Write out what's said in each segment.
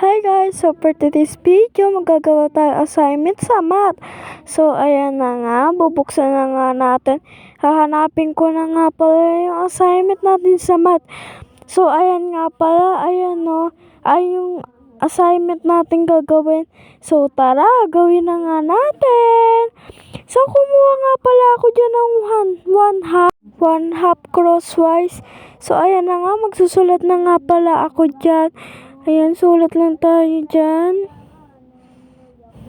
Hi guys! So for today's video, magagawa tayo assignment sa math. So ayan na nga, bubuksan na nga natin. Hahanapin ko na nga pala yung assignment natin sa math. So ayan nga pala, ayan no, ay yung assignment natin gagawin. So tara, gawin na nga natin. So kumuha nga pala ako dyan ng one half crosswise. So ayan na nga, magsusulat na nga pala ako dyan. Ayan, sulat lang tayo dyan.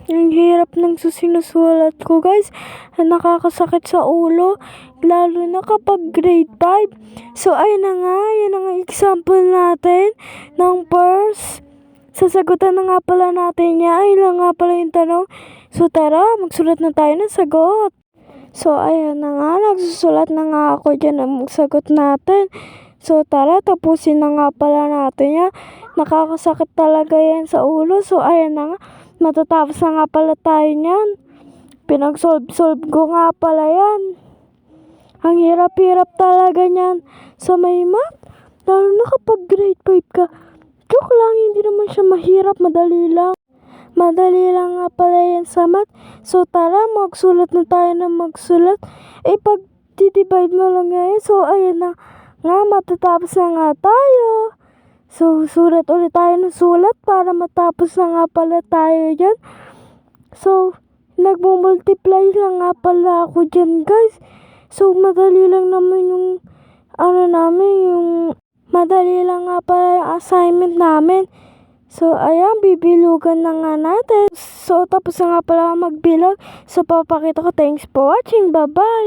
Ang hirap ng sinusulat ko, guys. Nakakasakit sa ulo. Lalo na kapag grade 5. So, ayan na nga. Ayan na nga example natin ng first. Sasagutan na nga pala natin niya. Ay lang nga pala yung tanong. So, tara, magsulat na tayo ng sagot. So, ayan na nga. Nagsusulat na nga ako dyan ang sagot natin. So, tara, tapusin na nga pala natin yan. Nakakasakit talaga yan sa ulo. So, ayan na nga. Matatapos na nga pala tayo niyan. Pinag-solve ko nga pala yan. Ang hirap-hirap talaga niyan sa may math. Lalo na kapag grade 5 ka. Joke lang, hindi naman siya mahirap. Madali lang. Madali lang nga pala yan sa math. So, tara, magsulat na tayo ng magsulat. Pag divide mo lang ngayon. So, ayan na nga, matatapos na nga tayo. So, sulat ulit tayo ng sulat para matapos na nga pala tayo dyan. So, nagmumultiply lang nga pala ako dyan, guys. So, madali lang naman yung, madali lang nga pala yung assignment namin. So, ayan, bibilugan na nga natin. So, tapos na nga pala magbilog. So, papakita ko. Thanks for watching. Bye-bye!